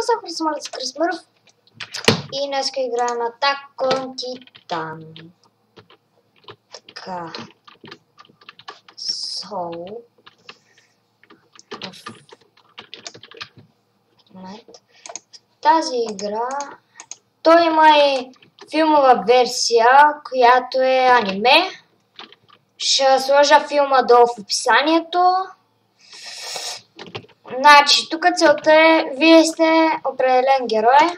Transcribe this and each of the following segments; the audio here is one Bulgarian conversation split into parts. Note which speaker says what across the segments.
Speaker 1: съм Красмърт с Красмърв и днеска играем Attack on Titan. Така. В тази игра той има и филмова версия, която е аниме. Ще сложа филма долу в описанието. Значи, тук целта е, вие сте определен герой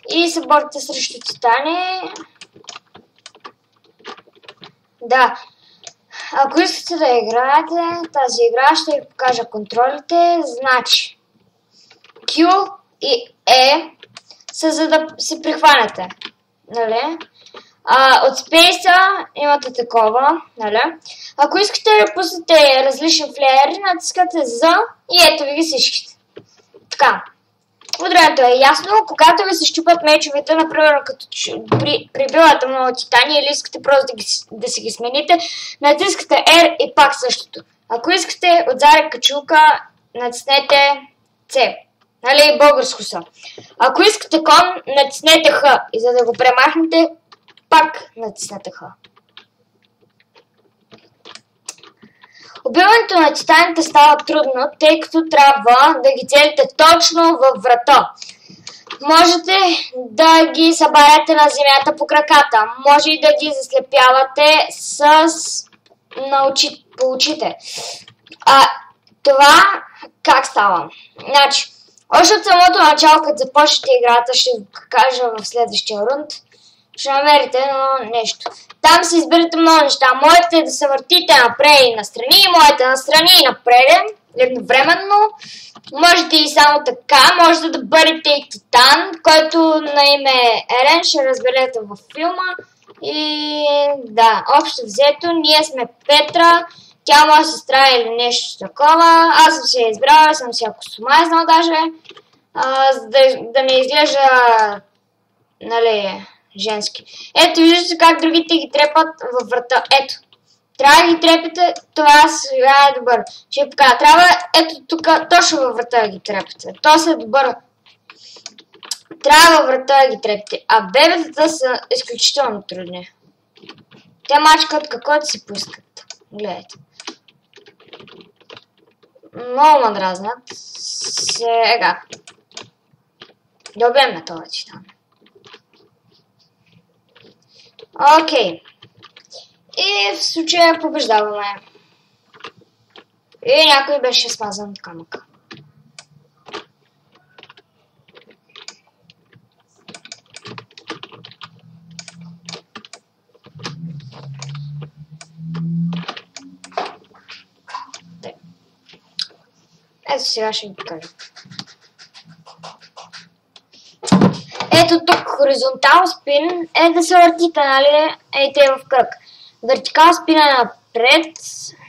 Speaker 1: и се борите срещу титани. Да. Ако искате да играете тази игра, ще ви покажа контролите. Значи, Q и E са за да се прихванете. Нали? От Space имате такова. Нали? Ако искате да пуснете различни флеери, натискате Z и ето ви ги всичките. Така. Ударението е ясно. Когато ви се щупат мечовете, например, като прибивате много титани или искате просто да си ги смените, натискате R и пак същото. Ако искате отзаре качулка, натиснете C. Нали, българско са. Ако искате кон, натиснете Х. И за да го премахнете, пак натиснете Х. Убиването на титаните става трудно, тъй като трябва да ги целите точно във врата. Можете да ги събарете на земята по краката. Може и да ги заслепявате по очите. Това как става? Значи, още от самото начало, като започнете играта, ще ви кажа в следващия рунд, ще намерите едно нещо. Там си изберете много неща. Можете да се въртите напред и настрани, можете настрани и напред, едновременно. Можете и само така, можете да бъдете и титан, който на име Ерен, ще разберете във филма. И да, общо взето, ние сме Петра, тя моя сестра или нещо такова. Аз съм си я избрала, съм си я костюмайзнал даже, да не изглежда, нали, женски. Ето, виждате как другите ги трепат във врата. Ето. Трябва да ги трепите, това сега е добър. Ще покажа. Трябва, ето тук, точно във врата да ги трепите. То се е добър. Трябва във врата да ги трепите. А бебетата са изключително трудни. Те мачкат каквото си поискат. Гледайте. Много ме дразнят. Сега. Добре ме това титан. Окей. И в случая побеждаваме. И някой беше смазан камък. Ето сега ще ви покажа. Ето тук хоризонтал спин е да се въртите, нали? Ейте в кръг. Вертикал спин е напред,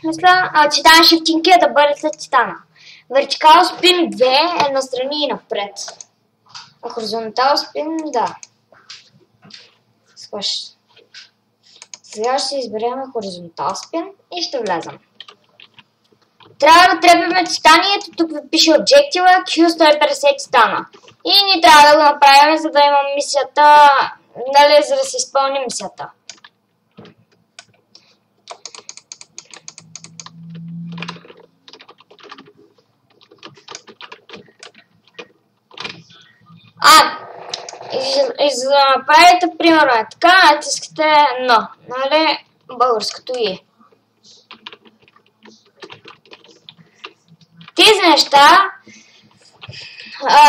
Speaker 1: мисля, титан шифтинг е да бъде след титана. Вертикал спин 2 е настрани и напред. А хоризонтал спин, да. Сега ще изберем хоризонтал спин и ще влезем. Трябва да трепим титанието, тук ви пише Objective Q150 титана. И ни трябва да го направим, за да имам мисията, нали, за да се изпълни мисията. И за да направите, примерно е така, натискате но, нали, българското И. Тези неща,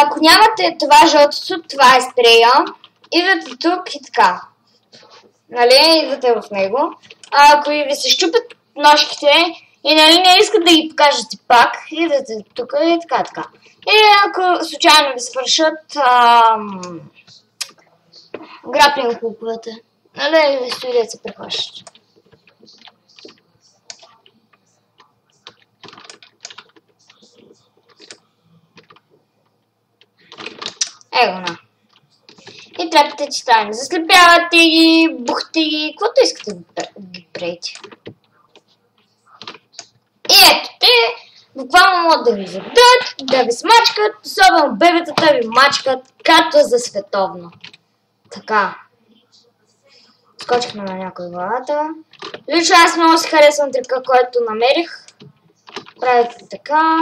Speaker 1: ако нямате това жълтото, това е спрея, идвате тук и така. Нали, идвате в него. Ако ви се щупят ножките и нали не искат да ги покажете пак, идвате тук и така. И ако случайно ви свършат граплинг хуковете, нали, стои да се прехващат. Его на. И трепите титани. Заслепявате ги, бухте ги, каквото искате да ги правите. И ето, те Буквално могат да ви зададат, да ви смачкат, особено бебетата ви мачкат, както за световно. Така. Скочихме на някой главата. Лично аз много си харесвам трика, който намерих. Правите така.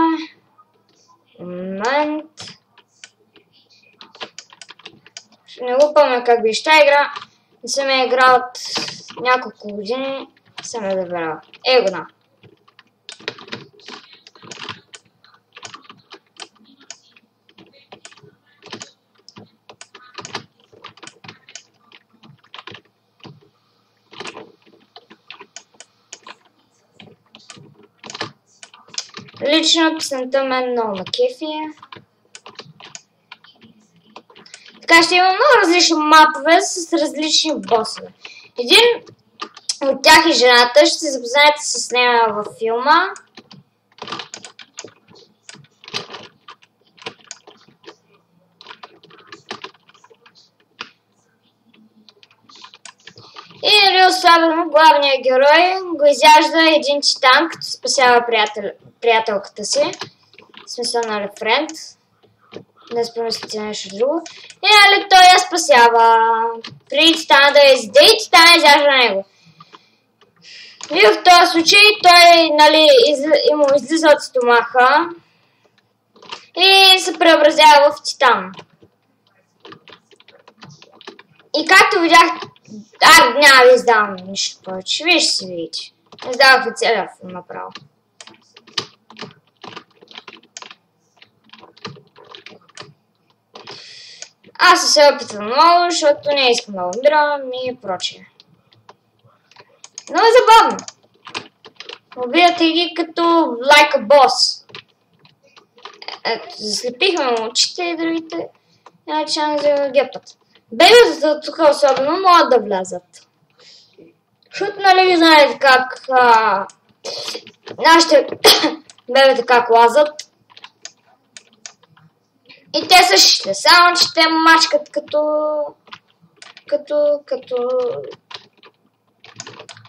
Speaker 1: Момент. Не го помня как беше тази игра. Не съм я играл от няколко години. Съм я добрал. Его на. Лично песента мен много ме кефи. Така ще има много различни мапове с различни босове. Един от тях е жената, ще се запознаете с нея във филма. И особено главният герой го изяжда един титан, като спасява приятелката си. В смисъл, нали, френд. Не спомняте нещо друго. И нали той я спасява. Преди титана да я изяде и титана изяжда него. И в този случай той, нали, му излиза от стомаха и се преобразява в титан. И както видях, няма да издавам нищо повече. Виж си видите. Издавах и целия филм направо. Аз се опитвам много, защото не искам да умирам и прочее. Много е забавно. Убивате ги като like a boss. Ето, заслепихме му очите и другите иначе да гепат. Бебетата тук особено могат да влязат. Защото нали ви знаете как нашите бебета как лазат. И те същите, само че те мачкат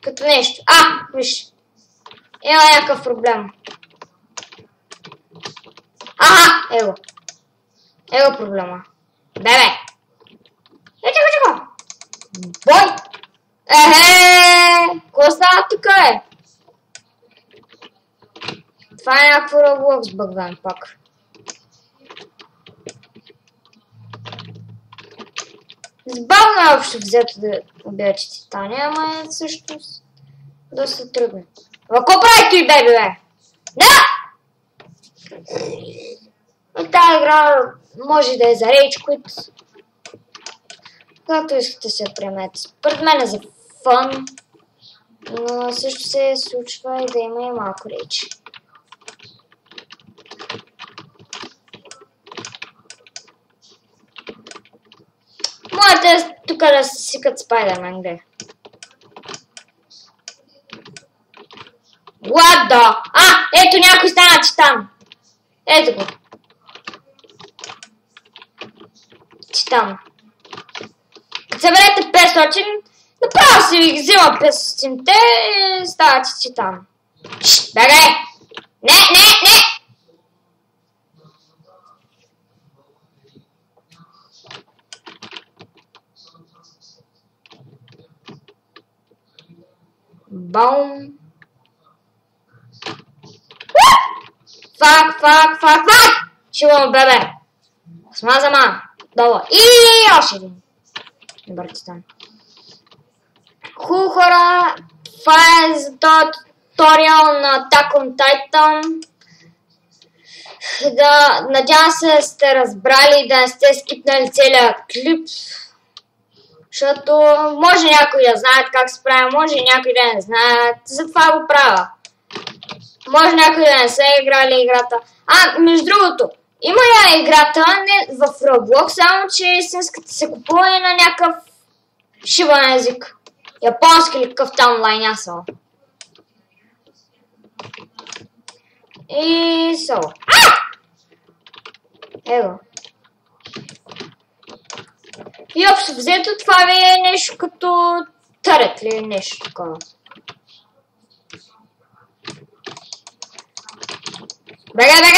Speaker 1: като нещо. Виж. Има някакъв проблем. Его. Его проблема. Бебе. Чако. Бой. Какво става тук е? Това е някакво Roblox бъгвен пак. Забавно е общо взето да убивате титани, ама е всъщност доста трудно. Какво прави той, беби, бе? Да! Тази игра може да е за Rage Quit. Както искате се приемете. Според мен е за фън, но също се случва и да има и малко Rage. Можете тук да се сикат Spider-Man, гледа. What the? Ето някой стана титан. Ето го. Титан. Като съберете 500, направо си ви взима 500-те и ставате титан. Бегай! Не! Баум. Фак! Чувам, бебе. Смазама. Долу. И още един. Добър титан. Хора. Това е за този туториал на Attack on Titan. Надявам се сте разбрали да не сте скипнали целият клип. Защото може някой да знаят как се прави, може и някой да не знаят. Затова го правя. Може някой да не са играли играта. Между другото, има я играта не в Roblox, само че истинската се купува и на някакъв шибан език. Японски или какъв там лайнясъл. И соло. Его. И общо взето това ви е нещо като търет или нещо такова. Бегай!